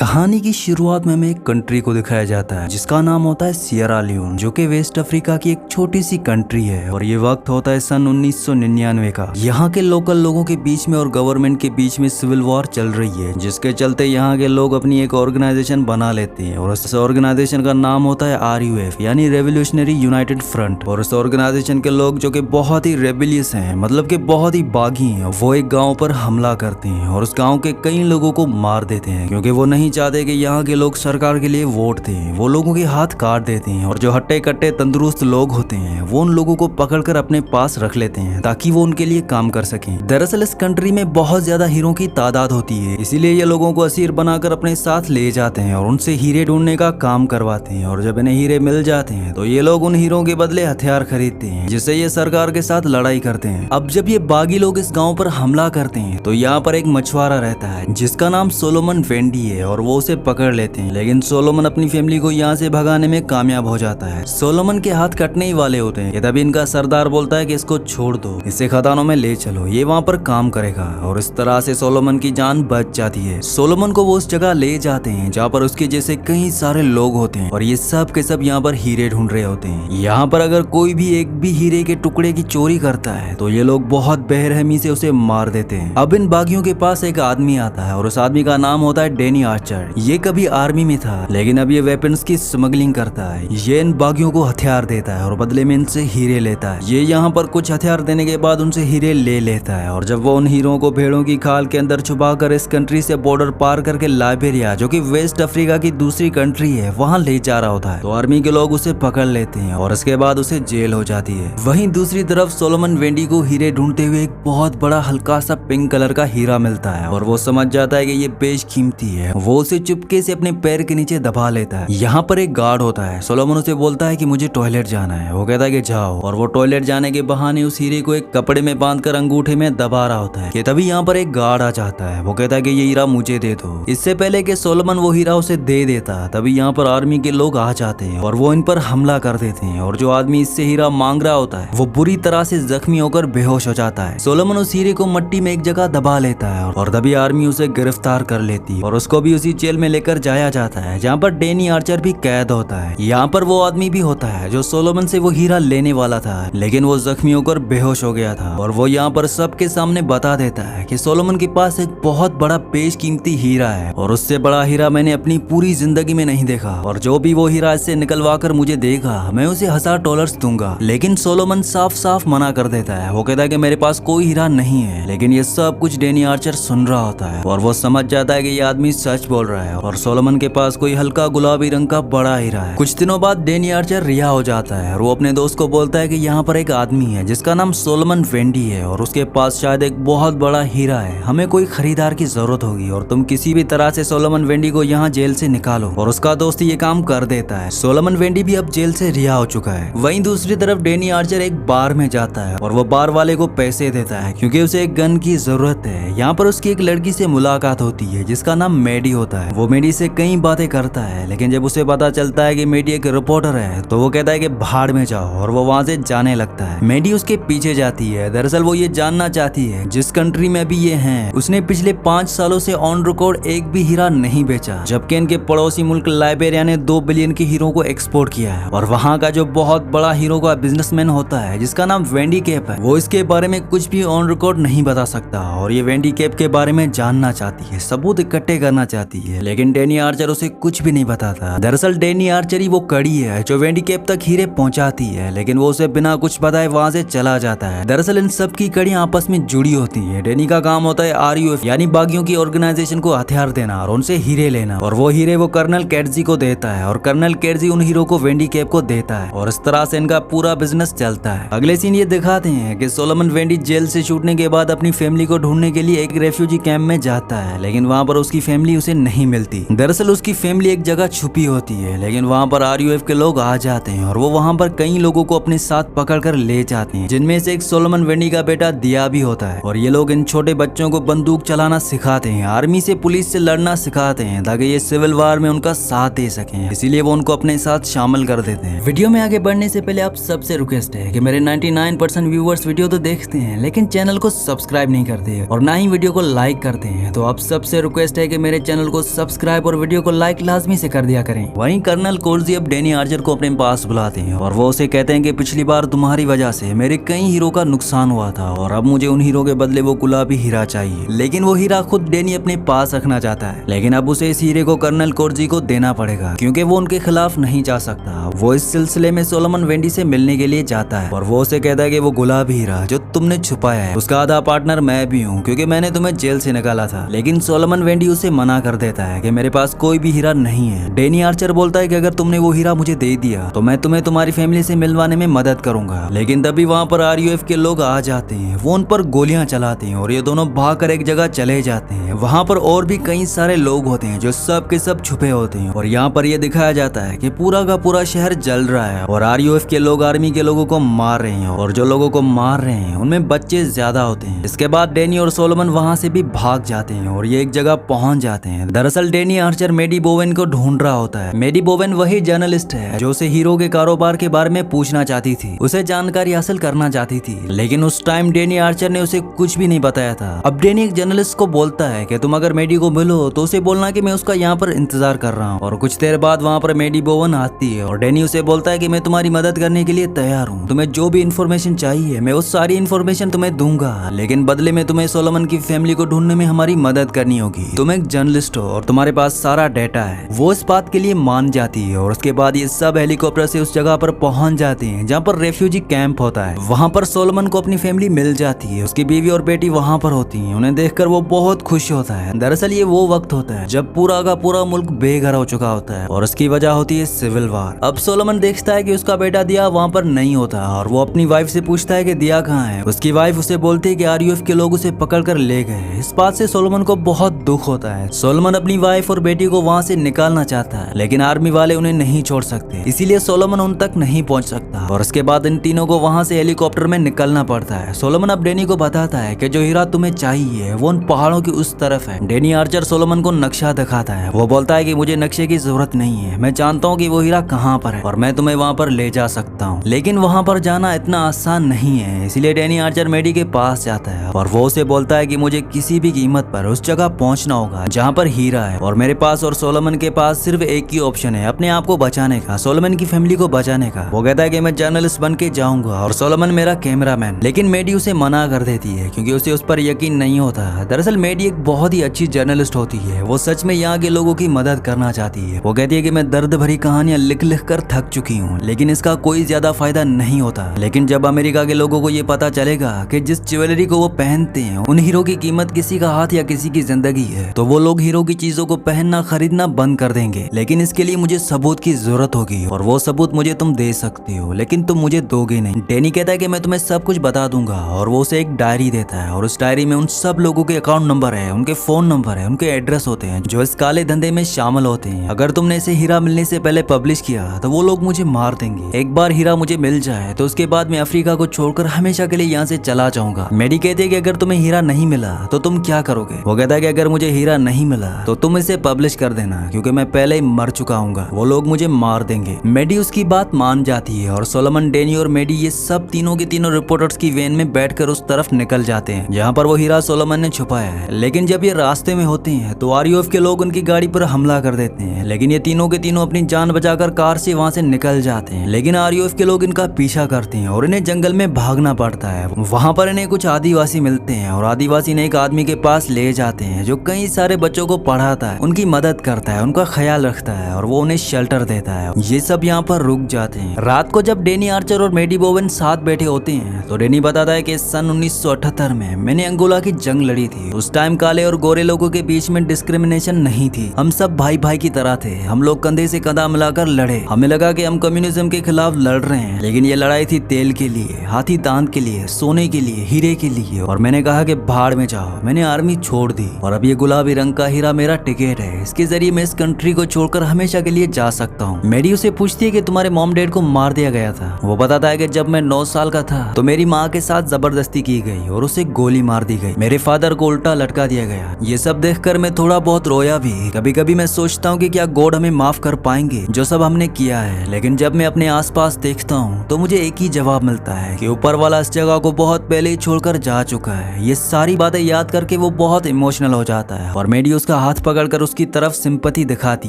कहानी की शुरुआत में हमें एक कंट्री को दिखाया जाता है जिसका नाम होता है सियरा लियोन, जो कि वेस्ट अफ्रीका की एक छोटी सी कंट्री है। और ये वक्त होता है सन 1999 का। यहाँ के लोकल लोगों के बीच में और गवर्नमेंट के बीच में सिविल वॉर चल रही है, जिसके चलते यहाँ के लोग अपनी एक ऑर्गेनाइजेशन बना लेते हैं और उस ऑर्गेनाइजेशन का नाम होता है RUF यानी रेवोल्यूशनरी यूनाइटेड फ्रंट। और उस ऑर्गेनाइजेशन के लोग जो कि बहुत ही रेबिलियस हैं, मतलब कि बहुत ही बागी हैं, वो एक गाँव पर हमला करते हैं और उस गाँव के कई लोगों को मार देते हैं क्योंकि वो नहीं चाहते कि यहाँ के लोग सरकार के लिए वोट दें। वो लोगों के हाथ काट देते हैं और जो हट्टे कट्टे तंदुरुस्त लोग होते हैं वो उन लोगों को पकड़कर अपने पास रख लेते हैं ताकि वो उनके लिए काम कर सकें। दरअसल इस कंट्री में बहुत ज्यादा हीरो की तादाद होती है, इसीलिए ये लोगों को असीर बनाकर अपने साथ ले जाते हैं और उनसे हीरे ढूंढने का काम करवाते हैं। और जब इन्हें हीरे मिल जाते हैं तो ये लोग उन हीरो के बदले हथियार खरीदते हैं, जिससे ये सरकार के साथ लड़ाई करते हैं। अब जब ये बागी लोग इस गाँव पर हमला करते हैं तो यहाँ पर एक मछुआरा रहता है जिसका नाम सोलोमन वेंडी है और वो उसे पकड़ लेते हैं। लेकिन सोलोमन अपनी फैमिली को यहाँ से भगाने में कामयाब हो जाता है। सोलोमन के हाथ कटने ही वाले होते हैं, तभी इनका सरदार बोलता है कि इसको छोड़ दो, इसे खदानों में ले चलो, ये वहाँ पर काम करेगा। और इस तरह से सोलोमन की जान बच जाती है। सोलोमन को वो उस जगह ले जाते हैं जहाँ पर उसके जैसे कई सारे लोग होते हैं और ये सब के सब यहाँ पर हीरे ढूंढ रहे होते हैं। यहाँ पर अगर कोई भी एक भी हीरे के टुकड़े की चोरी करता है तो ये लोग बहुत बेरहमी से उसे मार देते हैं। अब इन बागियों के पास एक आदमी आता है और उस आदमी का नाम होता है डैनी आर्चर। ये कभी आर्मी में था लेकिन अब ये वेपन्स की स्मगलिंग करता है। ये इन बागियों को हथियार देता है और बदले में इनसे हीरे लेता है। ये यहाँ पर कुछ हथियार देने के बाद उनसे हीरे ले लेता है और जब वो उन हीरों को भेड़ों की खाल के अंदर छुपाकर इस कंट्री से बॉर्डर पार करके लाइबेरिया, जो कि वेस्ट अफ्रीका की दूसरी कंट्री है, वहाँ ले जा रहा होता है तो आर्मी के लोग उसे पकड़ लेते हैं और उसके बाद उसे जेल हो जाती है। वहीं दूसरी तरफ सोलोमन वेंडी को हीरे ढूंढते हुए एक बहुत बड़ा हल्का सा पिंक कलर का हीरा मिलता है और वो समझ जाता है कि ये बेशकीमती है। वो उसे चुपके से अपने पैर के नीचे दबा लेता है। यहाँ पर एक गार्ड होता है। सोलोमन उसे बोलता है कि मुझे टॉयलेट जाना है। वो कहता है कि जाओ, और वो टॉयलेट जाने के बहाने उस हीरे को एक कपड़े में बांधकर अंगूठे में दबा रहा होता है कि तभी यहाँ पर एक गार्ड आ जाता है। वो कहता है कि ये हीरा मुझे दे दो। इससे पहले कि सोलोमन वो हीरा उसे दे देता तभी यहाँ पर आर्मी के लोग आ जाते हैं और वो इन पर हमला कर देते हैं और जो आदमी इससे हीरा मांग रहा होता है वो बुरी तरह से जख्मी होकर बेहोश हो जाता है। सोलोमन उस हीरे को मिट्टी में एक जगह दबा लेता है और तभी आर्मी उसे गिरफ्तार कर लेती है और उसको भी उसी जेल में लेकर जाया जाता है जहाँ पर डैनी आर्चर भी कैद होता है। यहाँ पर वो आदमी भी होता है जो सोलोमन से वो हीरा लेने वाला था, लेकिन वो जख्मी होकर बेहोश हो गया था और वो यहाँ पर सबके सामने बता देता है कि सोलोमन के पास एक बहुत बड़ा बेशकीमती हीरा है और उससे बड़ा हीरा मैंने अपनी पूरी जिंदगी में नहीं देखा, और जो भी वो हीरा इससे निकलवा कर मुझे देगा मैं उसे $1000 दूंगा। लेकिन सोलोमन साफ साफ मना कर देता है। वो कहता है कि मेरे पास कोई हीरा नहीं है। लेकिन ये सब कुछ डैनी आर्चर सुन रहा होता है और वो समझ जाता है कि ये आदमी सच बोल रहा है और सोलोमन के पास कोई हल्का गुलाबी रंग का बड़ा हीरा है। कुछ दिनों बाद डैनी आर्चर रिहा हो जाता है और वो अपने दोस्त को बोलता है कि यहाँ पर एक आदमी है जिसका नाम सोलोमन वेंडी है और उसके पास शायद एक बहुत बड़ा हीरा है। हमें कोई खरीदार की जरूरत होगी और तुम किसी भी तरह से सोलोमन वेंडी को यहाँ जेल से निकालो। और उसका दोस्त ये काम कर देता है। सोलोमन वेंडी भी अब जेल से रिहा हो चुका है। वहीं दूसरी तरफ डैनी आर्चर एक बार में जाता है और वो बार वाले को पैसे देता है क्योंकि उसे एक गन की जरूरत है। यहाँ पर उसकी एक लड़की से मुलाकात होती है जिसका नाम मेडी होता है। वो मेडी से कई बातें करता है, लेकिन जब उसे पता चलता है कि मेडी एक रिपोर्टर है तो वो कहता है कि भाड़ में जाओ, और वो वहाँ से जाने लगता है। मेडी उसके पीछे जाती है। दरअसल वो ये जानना चाहती है जिस कंट्री में अभी ये हैं उसने पिछले 5 सालों से ऑन रिकॉर्ड एक भी हीरा नहीं बेचा, जबकि इनके पड़ोसी मुल्क लाइबेरिया ने 2 बिलियन के हीरो को एक्सपोर्ट किया है। और वहाँ का जो बहुत बड़ा हीरो का बिजनेसमैन होता है जिसका नाम वेंडी केप है, वो इसके बारे में कुछ भी ऑन रिकॉर्ड नहीं बता सकता और ये वेंडी केप के बारे में जानना चाहती है, सबूत इकट्ठे करना चाहती है। लेकिन डैनी आर्चर उसे कुछ भी नहीं बताता। दरअसल डैनी आर्चर ही वो कड़ी है जो वेंडी केप तक हीरे पहुंचाती है, लेकिन वो उसे बिना कुछ बताए वहां से चला जाता है। दरअसल इन सब की कड़ियां आपस में जुड़ी होती है। डैनी का काम होता है RUF यानी बागियों की ऑर्गेनाइजेशन को हथियार देना और उनसे हीरे लेना, और वो हीरे वो कर्नल कैटजी को देता है और कर्नल कैटजी उन हीरो को वेंडी केप को देता है और इस तरह से इनका पूरा बिजनेस चलता है। अगले सीन ये दिखाते हैं कि सोलोमन वेंडी जेल से छूटने के बाद अपनी फैमिली को ढूंढने के लिए एक रेफ्यूजी कैंप में जाता है, लेकिन वहाँ पर उसकी फैमिली उसे नहीं मिलती। दरअसल उसकी फैमिली एक जगह छुपी होती है, लेकिन वहाँ पर RUF के लोग आ जाते हैं और वो वहाँ पर कई लोगों को अपने साथ पकड़कर ले जाते हैं, जिनमें से एक सोलोमन वेंडी का बेटा दिया भी होता है। और ये लोग इन छोटे बच्चों को बंदूक चलाना सिखाते हैं, आर्मी से पुलिस से लड़ना सिखाते हैं ताकि ये सिविल वार में उनका साथ दे सकें, इसीलिए वो उनको अपने साथ शामिल कर देते हैं। वीडियो में आगे बढ़ने से पहले आप सबसे रिक्वेस्ट है कि मेरे 99% व्यूवर्स वीडियो तो देखते हैं लेकिन चैनल को सब्सक्राइब नहीं करते और ना ही वीडियो को लाइक करते हैं, तो आप सबसे रिक्वेस्ट है कि मेरे चैनल को को सब्सक्राइब और वीडियो को लाइक लाजमी से कर दिया करें। वहीं कर्नल कोल्जी अब डैनी आर्चर को अपने पास बुलाते हैं और वो उसे कहते हैं कि पिछली बार तुम्हारी वजह से मेरे कई हीरो का नुकसान हुआ था और अब मुझे उन हीरो के बदले वो गुलाबी हीरा चाहिए। लेकिन वो हीरा खुद डैनी अपने पास रखना चाहता है, लेकिन अब उसे इस हीरे को कर्नल कोल्जी को देना पड़ेगा क्योंकि वो उनके खिलाफ नहीं जा सकता। वो इस सिलसिले में सोलोमन वेंडी से मिलने के लिए जाता है और वो उसे कहता है कि वो गुलाबी हीरा जो तुमने छुपाया है उसका आधा पार्टनर मैं भी हूँ क्योंकि मैंने तुम्हें जेल से निकाला था। लेकिन सोलोमन वेंडी उसे मना कर देता है कि मेरे पास कोई भी हीरा नहीं है। डैनी आर्चर बोलता है कि अगर तुमने वो हीरा मुझे दे दिया तो मैं तुम्हें तुम्हारी फैमिली से मिलवाने में मदद करूंगा। लेकिन तभी वहाँ पर RUF के लोग आ जाते हैं, वो उन पर गोलियां चलाते हैं और ये दोनों भागकर एक जगह चले जाते हैं। वहाँ पर और भी कई सारे लोग होते हैं जो सब के सब छुपे होते हैं और यहाँ पर ये दिखाया जाता है कि पूरा का पूरा शहर जल रहा है और RUF के लोग आर्मी के लोगों को मार रहे हैं और जो लोगों को मार रहे हैं उनमें बच्चे ज्यादा होते हैं। इसके बाद डैनी और सोलोमन वहाँ से भी भाग जाते हैं और ये एक जगह पहुंच जाते हैं। दरअसल डैनी आर्चर मेडी बोवेन को ढूंढ रहा होता है। मेडी बोवेन वही जर्नलिस्ट है जो उसे हीरो के कारोबार के बारे में पूछना चाहती थी, उसे जानकारी हासिल करना चाहती थी, लेकिन उस टाइम डैनी आर्चर ने उसे कुछ भी नहीं बताया था। अब डैनी एक जर्नलिस्ट को बोलता है कि तुम अगर मेडी को मिलो तो उसे बोलना कि मैं उसका यहाँ पर इंतजार कर रहा हूँ। और कुछ देर बाद वहाँ पर मेडी बोवेन आती है और डैनी उसे बोलता है कि मैं तुम्हारी मदद करने के लिए तैयार हूँ, तुम्हें जो भी इन्फॉर्मेशन चाहिए मैं वो सारी इन्फॉर्मेशन तुम्हें दूंगा, लेकिन बदले में तुम्हें सोलोमन की फैमिली को ढूंढने में हमारी मदद करनी होगी। तुम एक जर्नलिस्ट हो और तुम्हारे पास सारा डेटा है। वो इस बात के लिए मान जाती है और उसके बाद ये सब हेलीकॉप्टर से उस जगह पर पहुंच जाते हैं जहाँ पर रेफ्यूजी कैंप होता है। वहाँ पर सोलोमन को अपनी फैमिली मिल जाती है, उसकी बीवी और बेटी वहाँ पर होती है। उन्हें देखकर वो बहुत खुश होता है। दरअसल ये वो वक्त होता है जब पूरा का पूरा मुल्क बेघर हो चुका होता है और उसकी वजह होती है सिविल वार। अब सोलोमन देखता है कि उसका बेटा दिया वहाँ पर नहीं होता और वो अपनी वाइफ से पूछता है कि दिया कहाँ है। उसकी वाइफ उसे बोलती है कि RUF के लोग उसे पकड़ कर ले गए। इस बात से सोलोमन को बहुत दुख होता है। सोलोमन अपनी वाइफ और बेटी को वहाँ से निकालना चाहता है, लेकिन आर्मी वाले उन्हें नहीं छोड़ सकते, इसीलिए सोलोमन उन तक नहीं पहुँच सकता और उसके बाद इन तीनों को वहाँ से हेलीकॉप्टर में निकलना पड़ता है। सोलोमन अब डैनी को बताता है कि जो हीरा तुम्हें चाहिए वो उन पहाड़ों की उस तरफ है। डैनी आर्चर सोलोमन को नक्शा दिखाता है। वो बोलता है कि मुझे नक्शे की जरूरत नहीं है, मैं जानता हूँ कि वो हीरा कहाँ पर है और मैं तुम्हें वहाँ पर ले जा सकता हूँ। लेकिन वहाँ पर जाना इतना आसान नहीं है, इसलिए डैनी आर्चर मेडी के पास जाता है और वो उसे बोलता है कि मुझे किसी भी कीमत पर उस जगह पहुंचना होगा जहां पर हीरा है और मेरे पास और सोलोमन के पास सिर्फ एक ही ऑप्शन है अपने आप को बचाने का, सोलोमन की फैमिली को बचाने का। वो कहता है कि मैं जर्नलिस्ट बन के जाऊंगा और सोलोमन मेरा कैमरामैन। लेकिन मेडी उसे मना कर देती है क्योंकि उसे उस पर यकीन नहीं होता। दरअसल मेडी एक बहुत ही अच्छी जर्नलिस्ट होती है, वो सच में यहाँ के लोगों की मदद करना चाहती है। वो कहती है कि मैं दर्द भरी कहानियां लिख लिख कर थक चुकी हूँ, लेकिन इसका कोई ज्यादा फायदा नहीं होता। लेकिन जब अमेरिका के लोगों को ये पता चलेगा कि जिस ज्वेलरी को वो पहनते हैं उन हीरो की कीमत किसी का हाथ या किसी की जिंदगी है, तो वो लोग हीरो की चीजों को पहनना खरीदना बंद कर देंगे। लेकिन इसके लिए मुझे सबूत की जरूरत होगी और वो सबूत मुझे तुम दे सकते हो, लेकिन तुम मुझे दोगे नहीं। डैनी कहता है कि मैं तुम्हें सब कुछ बता दूंगा और वो उसे एक डायरी देता है और उस डायरी में उन सब लोगों के अकाउंट नंबर है, उनके फोन नंबर है, उनके एड्रेस होते हैं जो इस काले धंधे में शामिल होते हैं। अगर तुमने इसे हीरा मिलने से पहले पब्लिश किया तो वो लोग मुझे मार देंगे। एक बार हीरा मुझे मिल जाए तो उसके बाद मैं अफ्रीका को छोड़कर हमेशा के लिए यहाँ से चला जाऊंगा। मेडी कहती है कि अगर तुम्हें हीरा नहीं मिला तो तुम क्या करोगे। वो कहता है कि अगर मुझे हीरा नहीं मिला तो तुम इसे पब्लिश कर देना क्योंकि मैं पहले ही मर चुका हूँ, वो लोग मुझे मार देंगे। मेडी उसकी बात मान जाती है और सोलोमन, डैनी और मेडी ये सब तीनों के तीनों रिपोर्टर्स की वैन में बैठकर उस तरफ निकल जाते हैं जहाँ पर वो हीरा सोलोमन ने छुपाया है। लेकिन जब ये रास्ते में होते हैं तो RUF के लोग उनकी गाड़ी पर हमला कर देते हैं, लेकिन ये तीनों के तीनों अपनी जान बचाकर कार से वहाँ से निकल जाते हैं। लेकिन RUF के लोग इनका पीछा करते हैं और इन्हें जंगल में भागना पड़ता है। वहाँ पर इन्हें कुछ आदिवासी मिलते हैं और आदिवासी ने एक आदमी के पास ले जाते हैं जो कई सारे बच्चों को पढ़ाता है, उनकी मदद करता है, उनका ख्याल रखता है और वो उन्हें शेल्टर देता है। ये सब यहाँ पर रुक जाते हैं। रात को जब डैनी आर्चर और मेडी बोवेन साथ बैठे होते हैं तो डैनी बताता है कि सन 1978 में मैंने अंगोला की जंग लड़ी थी। उस टाइम काले और गोरे लोगों के बीच में डिस्क्रिमिनेशन नहीं थी, हम सब भाई भाई की तरह थे। हम लोग कंधे से कंधा मिलाकर लड़े। हमें लगा कि हम कम्युनिज्म के खिलाफ लड़ रहे हैं, लेकिन ये लड़ाई थी तेल के लिए, हाथी दांत के लिए, सोने के लिए, हीरे के लिए। और मैंने कहा कि भाड़ में जाओ। मैंने आर्मी छोड़ दी और अब ये गुलाबी रंग का हीरा मेरा टिकट है, इसके जरिए मैं इस कंट्री को छोड़कर हमेशा के लिए जा सकता हूँ। मेडी उसे पूछती है कि तुम्हारे मॉम डैड को मार दिया गया था। वो बताता है कि जब मैं 9 साल का था तो मेरी माँ के साथ जबरदस्ती की गई और उसे गोली मार दी गई। मेरे फादर को उल्टा लटका दिया गया। ये सब देखकर मैं थोड़ा बहुत रोया भी। कभी कभी मैं सोचता हूँ कि क्या गॉड हमें माफ कर पाएंगे जो सब हमने किया है। लेकिन जब मैं अपने आसपास देखता हूँ तो मुझे एक ही जवाब मिलता है कि ऊपर वाला इस जगह को बहुत पहले ही छोड़कर जा चुका है। ये सारी बातें याद करके वो बहुत इमोशनल हो जाता है और मेडी उसका हाथ पकड़कर उसकी तरफ सिंपैथी दिखाती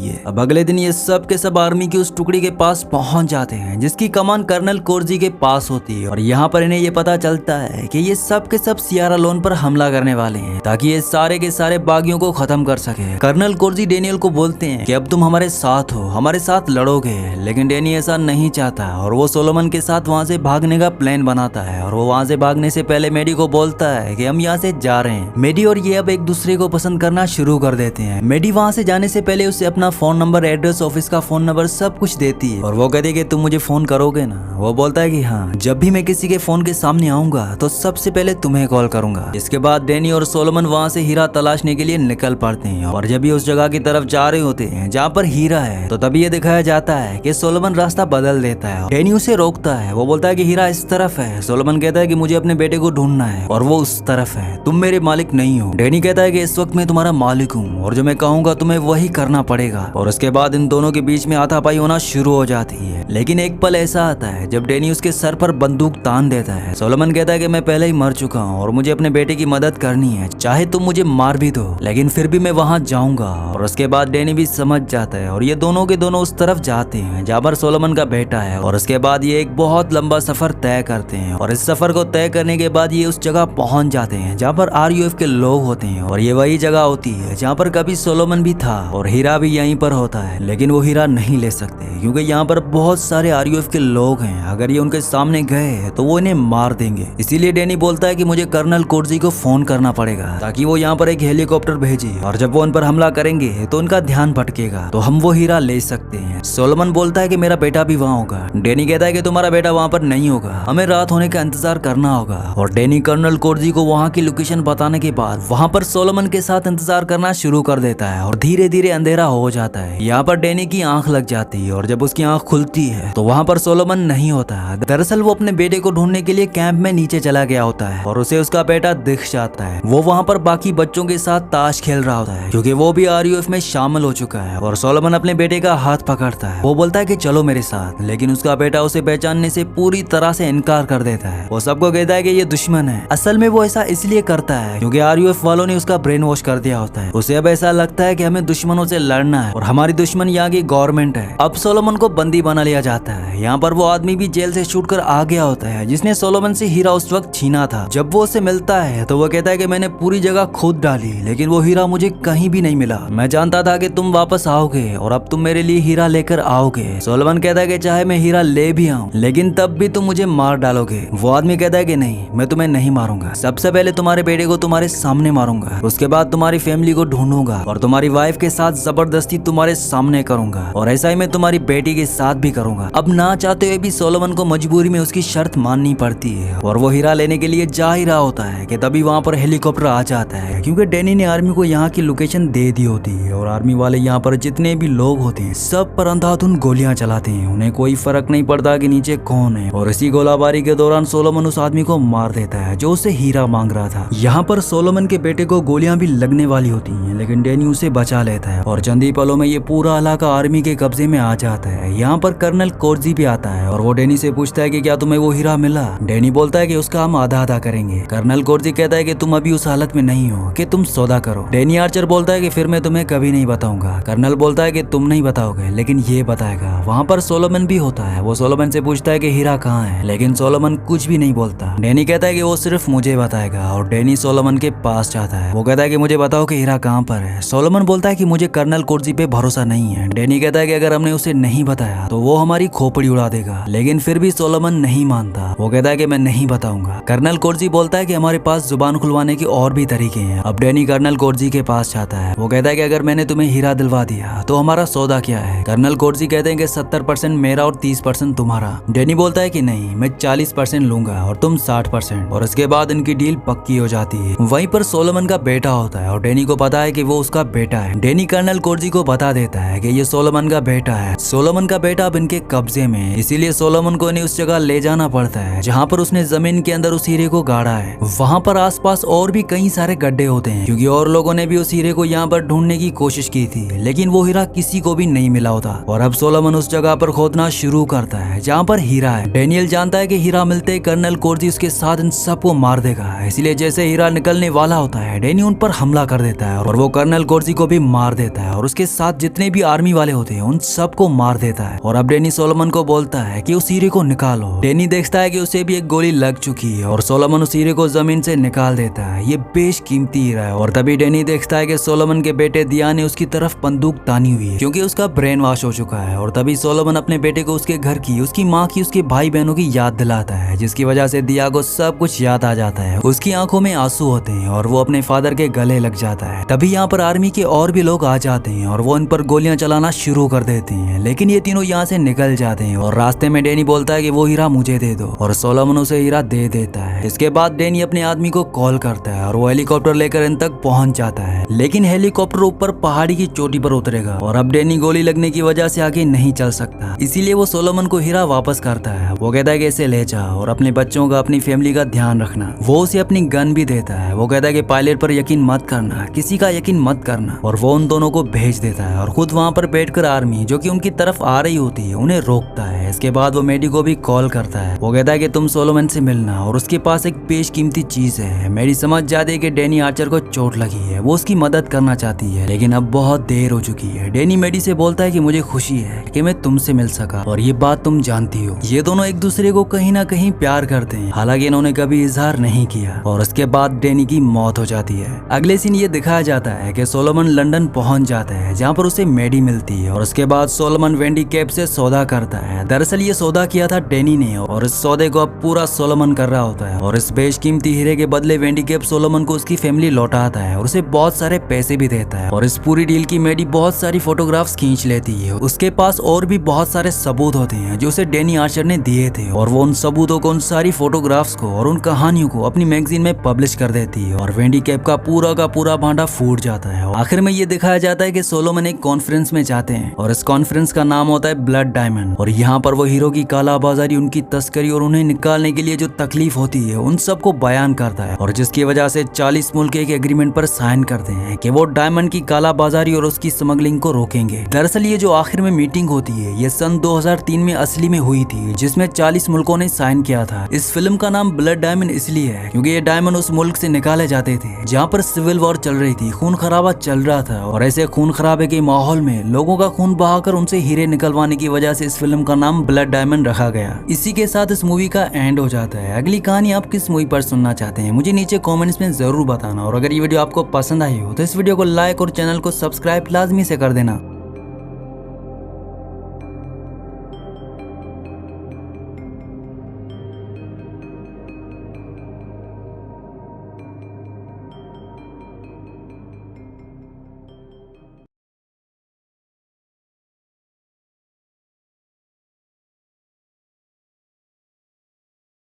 है। अब अगले दिन ये सब के सब आर्मी की उस टुकड़ी के पास पहुंच जाते हैं जिसकी कमान कर्नल कोर्जी के पास होती है और यहाँ पर इन्हें ये पता चलता है कि ये सब के सब सियरा लियोन पर हमला करने वाले हैं ताकि ये सारे के सारे बागियों को खत्म कर सके। कर्नल कोर्जी डेनियल को बोलते हैं कि अब तुम हमारे साथ हो, हमारे साथ लड़ोगे, लेकिन डेनी ऐसा नहीं चाहता और वो सोलोमन के साथ वहाँ से भागने का प्लान बनाता है और वो वहाँ से भागने से पहले मेडी को बोलता है कि हम यहाँ से जा रहे हैं। मेडी और ये अब एक दूसरे को पसंद करना शुरू कर देते हैं। मेडी वहाँ से जाने से पहले उसे अपना फोन नंबर, एड्रेस, ऑफिस का फोन नंबर सब कुछ देती है और वो कहती है कि तुम मुझे फोन करोगे ना। वो बोलता है कि हाँ, जब भी मैं किसी के फोन के सामने आऊंगा तो सबसे पहले तुम्हें कॉल करूंगा। इसके बाद डेनी और सोलोमन वहाँ से हीरा तलाशने के लिए निकल पड़ते हैं और जब ये उस जगह की तरफ जा रहे होते हैं जहाँ पर हीरा है तो तभी ये दिखाया जाता है कि सोलोमन रास्ता बदल देता है। डेनी उसे रोकता है। वो बोलता है कि हीरा इस तरफ है। सोलोमन कहता है कि मुझे अपने बेटे को ढूंढना है और वो उस तरफ है, तुम मेरे मालिक नहीं हो। डेनी कहता है कि इस वक्त मैं तुम्हारा मालिक हूँ और जो मैं कहूंगा तुम्हें वही करना पड़ेगा। और उसके बाद इन दोनों के बीच में हाथापाई होना शुरू हो जाती है। लेकिन एक पल ऐसा आता है जब डेनी उसके सर पर बंदूक तान देता है। सोलोमन कहता है कि मैं पहले ही मर चुका हूँ और मुझे अपने बेटे की मदद करनी है, चाहे तुम मुझे मार भी दो, लेकिन फिर भी मैं वहाँ जाऊंगा। और उसके बाद डेनी भी समझ जाता है और ये दोनों के दोनों उस तरफ जाते हैं जहाँ पर सोलोमन का बेटा है। और उसके बाद ये एक बहुत लंबा सफर तय करते हैं और इस सफर को तय करने के बाद ये उस जगह पहुंच जाते हैं जहाँ पर RUF के लोग होते हैं और ये वही जगह होती है जहाँ पर कभी सोलोमन भी था और हीरा भी यहीं पर होता है, लेकिन वो हीरा नहीं ले सकते क्योंकि यहाँ पर बहुत सारे RUF के लोग हैं। अगर ये उनके सामने गए तो वो इन्हें मार देंगे। इसीलिए डेनी बोलता है कि मुझे कर्नल कोर्जी को फोन करना पड़ेगा ताकि वो यहाँ पर एक हेलीकॉप्टर भेजे और जब वो उन पर हमला करेंगे तो उनका ध्यान भटकेगा तो हम वो हीरा ले सकते हैं। सोलोमन बोलता है कि मेरा बेटा भी वहाँ होगा। डेनी कहता है कि तुम्हारा बेटा वहाँ पर नहीं होगा, हमें रात होने का इंतजार करना होगा। और डेनी कर्नल कोर्जी को वहाँ की लोकेशन बताने के बाद वहाँ पर सोलोमन के साथ इंतजार करना शुरू कर देता है और धीरे धीरे अंधेरा हो जाता है। यहाँ पर डेनी की आंख लग जाती है और जब उसकी आंख खुलती है तो वहाँ पर सोलोमन नहीं होता। दरअसल वो अपने बेटे को ढूंढने के लिए कैंप में नीचे चला गया होता है और उसे उसका बेटा दिख जाता है। वो वहाँ पर बाकी बच्चों के साथ ताश खेल रहा होता है क्योंकि वो भी RUF में शामिल हो चुका है। और सोलोमन अपने बेटे का हाथ पकड़ता है। वो बोलता है कि चलो मेरे साथ, लेकिन उसका बेटा उसे पहचानने से पूरी तरह से इनकार कर देता है। वो सबको कहता है कि ये दुश्मन है। असल में वो ऐसा इसलिए करता है क्योंकि RUF वालों ने उसका ब्रेन वॉश कर दिया होता है। उसे अब ऐसा लगता है कि हमें दुश्मनों से लड़ना है और हमारी दुश्मन यहाँ की गवर्नमेंट है। अब सोलोमन को बंदी बना लिया जाता है। यहाँ पर वो आदमी भी जेल से छूट कर आ गया होता है जिसने सोलोमन से हीरा उस वक्त छीना था। जब वो उसे मिलता है तो वो कहता है कि मैंने पूरी जगह खोद डाली लेकिन वो हीरा मुझे कहीं भी नहीं मिला। मैं जानता था कि तुम वापस आओगे और अब तुम मेरे लिए हीरा लेकर आओगे। सोलोमन कहता है कि चाहे मैं हीरा ले भी आऊं लेकिन तब भी तुम मुझे मार डालोगे। वो आदमी कहता है कि नहीं, मैं तुम्हें नहीं मारूंगा। सबसे पहले तुम्हारे बेटे को तुम्हारे सामने मारूंगा, उसके बाद तुम्हारी फैमिली को ढूंढूंगा और तुम्हारी वाइफ के साथ जबरदस्ती तुम्हारे सामने करूंगा और ऐसा ही मैं तुम्हारी बेटी के साथ भी करूंगा। अब ना चाहते हुए भी सोलोमन को मजबूरी में उसकी शर्त माननी पड़ती है और वो हीरा लेने के लिए जा ही रहा होता है कि तभी वहाँ पर हेलीकॉप्टर आ जाता है क्योंकि डेनी ने आर्मी को यहाँ की लोकेशन दे दी होती है और आर्मी वाले यहाँ पर जितने भी लोग होते हैं सब पर अंधाधुंध गोलियां चलाते हैं। उन्हें कोई फर्क नहीं पड़ता कि नीचे कौन है और इसी गोलाबारी के दौरान सोलोमन उस आदमी को मार देता है जो उसे हीरा मांग रहा था। यहाँ पर सोलोमन के बेटे को गोलियां भी लगने वाली होती हैं लेकिन डेनी उसे बचा लेता है और चंद ही पलों में ये पूरा इलाका आर्मी के कब्जे में आ जाता है। यहाँ पर कर्नल कोर्जी भी आता है और वो डेनी से पूछता है कि क्या तुम्हें वो हीरा मिला। डेनी बोलता है कि उसका हम आधा आधा करेंगे। कर्नल कोर्जी कहता है कि तुम अभी उस हालत में नहीं हो कि तुम सौदा करो। डेनी आर्चर बोलता है कि फिर मैं तुम्हें कभी नहीं बताऊंगा। कर्नल बोलता है कि तुम नहीं बताओगे लेकिन ये बताएगा। वहाँ पर सोलोमन भी होता है। वो सोलोमन से पूछता है कि हीरा कहाँ है लेकिन सोलोमन कुछ भी नहीं बोलता। डेनी कहता है कि वो सिर्फ मुझे बताएगा और डेनी सोलोमन के पास जाता है। वो कहता है कि मुझे बताओ कि हीरा कहाँ पर है। सोलोमन बोलता है कि मुझे कर्नल कोर्जी पे भरोसा नहीं है। डेनी कहता है कि अगर हमने उसे नहीं बताया तो वो हमारी खोपड़ी उड़ा देगा, लेकिन फिर भी सोलोमन नहीं मानता। वो कहता है कि मैं नहीं बताऊंगा। कर्नल कोर्जी बोलता है कि हमारे पास जुबान खुलवाने के और भी तरीके हैं। अब डेनी कर्नल कोर्जी के पास जाता है। वो कहता है कि अगर मैंने तुम्हें हीरा दिलवा दिया तो हमारा सौदा क्या है। कर्नल कोर्जी कहते हैं कि 70% मेरा और 30% तुम्हारा। डेनी बोलता है कि नहीं, मैं 40% लूंगा और तुम 60%। और उसके बाद इनकी डील पक्की हो जाती है। वहीं पर सोलोमन का बेटा होता है और डेनी को पता है कि वो उसका बेटा है। डेनी कर्नल कोर्जी को बता देता है कि ये सोलोमन का बेटा है। सोलोमन का बेटा अब इनके के कब्जे में, इसीलिए सोलोमन को इन्हें उस जगह ले जाना पड़ता है जहाँ पर उसने जमीन के अंदर उस हीरे को गाड़ा है। वहाँ पर आसपास और भी कई सारे गड्ढे होते हैं क्योंकि और लोगों ने भी उस हीरे को यहाँ पर ढूंढने की कोशिश की थी, लेकिन वो हीरा किसी को भी नहीं मिला होता। और अब सोलोमन उस जगह पर खोदना शुरू करता है जहाँ पर हीरा है। डेनियल जानता है कि हीरा मिलते ही कर्नल कोर्जी उसके साथ इन सबको मार देगा, इसलिए जैसे हीरा निकलने वाला होता है डेनी उन पर हमला कर देता है और वो कर्नल कोर्जी को भी मार देता है और उसके साथ जितने भी आर्मी वाले होते हैं उन सबको मार देता है। और अब डेनी सोलोमन को बोलता है कि उस हीरे को निकालो। डेनी देखता है कि उसे भी एक गोली लग चुकी है और सोलोमन उस हीरे को जमीन से निकाल देता है। ये बेशकीमती हीरा है। और तभी डेनी देखता है कि सोलोमन के बेटे दिया ने उसकी तरफ बंदूक तानी हुई है क्योंकि उसका ब्रेन वॉश हो चुका है। और तभी सोलोमन अपने बेटे को उसके घर की, उसकी माँ की, उसके भाई बहनों की याद दिलाता है, जिसकी वजह से दिया को सब कुछ याद आ जाता है। उसकी आंखों में आंसू होते हैं और वो अपने फादर के गले लग जाता है। तभी यहाँ पर आर्मी के और भी लोग आ जाते हैं और वो इन पर गोलियां चलाना शुरू कर देते हैं, लेकिन ये तीनों यहाँ से निकल जाते हैं। और रास्ते में डेनी बोलता है कि वो हीरा मुझे दे दो और सोलोमन उसे हीरा दे देता है। इसके बाद डेनी अपने आदमी को कॉल करता है और वो हेलीकॉप्टर लेकर इन तक पहुंच जाता है, लेकिन हेलीकॉप्टर ऊपर पहाड़ी की चोटी पर उतरेगा और अब डेनी गोली लगने की वजह से आगे नहीं चल सकता, इसीलिए वो सोलोमन को हीरा वापस करता है। वो कहता है कि इसे ले जा और अपने बच्चों का, अपनी फैमिली का ध्यान रखना। वो उसे अपनी गन भी देता है। वो कहता है कि पायलट पर यकीन मत करना, किसी का यकीन मत करना, और वो उन दोनों को भेज देता है और खुद वहाँ पर बैठकर आर्मी जो कि उनकी तरफ आ रही होती है उन्हें रोकता है। इसके बाद वो मेडी को भी कॉल करता है। वो कहता है कि तुम सोलोमन से मिलना और उसके पास एक बेशकीमती चीज है। मेडी समझ जाती है कि डेनी आर्चर को चोट लगी है, वो उसकी मदद करना चाहती है, लेकिन अब बहुत देर हो चुकी है। डेनी मेडी से बोलता है कि मुझे खुशी है कि मैं तुमसे मिल सका और ये बात तुम जानती हो। ये दोनों एक दूसरे को कहीं ना कहीं प्यार करते हैं, हालांकि इन्होंने कभी इजहार नहीं किया। और उसके बाद डेनी की मौत हो जाती है। अगले सीन ये दिखाया जाता है कि सोलोमन लंदन पहुंच जाता है जहाँ पर उसे मेडी मिलती है और उसके बाद सोलोमन वेंडी कैप से सौदा करता है। दरअसल ये सौदा किया था डेनी ने और इस सौदे को अब पूरा सोलोमन कर रहा होता है और इस बेशकीमती हीरे के बदले वेंडी कैप सोलोमन को उसकी फैमिली लौटाता है और उसे बहुत सारे पैसे भी देता है। और इस पूरी डील की मेडी बहुत सारी फोटोग्राफ्स खींच लेती है। उसके पास और भी बहुत सारे सबूत होते हैं जो उसे डेनी आर्चर ने दिए थे और वो उन सबूतों को, उन सारी फोटोग्राफ्स को और उन कहानियों को अपनी मैगजीन में पब्लिश कर देती है और वेंडी कैप का पूरा भांडा फूट जाता है। आखिर में ये दिखाया जाता है कि सोलोमन एक कॉन्फ्रेंस में जाते हैं और इस कॉन्फ्रेंस का नाम होता है ब्लड डायमंड और यहाँ पर वो हीरो की कालाबाजारी, उनकी तस्करी और उन्हें निकालने के लिए जो तकलीफ होती है उन सबको बयान करता है और जिसकी वजह से 40 मुल्क एक एग्रीमेंट पर साइन करते हैं कि वो डायमंड की कालाबाजारी और उसकी स्मगलिंग को रोकेंगे। दरअसल ये जो आखिर में मीटिंग होती है ये सन 2003 में असली में हुई थी, जिसमें 40 मुल्कों ने साइन किया था। इस फिल्म का नाम ब्लड डायमंड इसलिए है क्योंकि ये डायमंड उस मुल्क से निकाले जाते थे जहाँ पर सिविल वॉर चल रही थी, खून खराबा चल रहा था और ऐसे खून खराबे के माहौल में लोगों का खून बहाकर उनसे हीरे निकलवाने की वजह से इस फिल्म का नाम ब्लड डायमंड रखा गया। इसी के साथ इस मूवी का एंड हो जाता है। अगली कहानी आप किस मूवी पर सुनना चाहते हैं मुझे नीचे कमेंट्स में जरूर बताना और अगर ये वीडियो आपको पसंद आई हो तो इस वीडियो को लाइक और चैनल को सब्सक्राइब लाजमी से कर देना।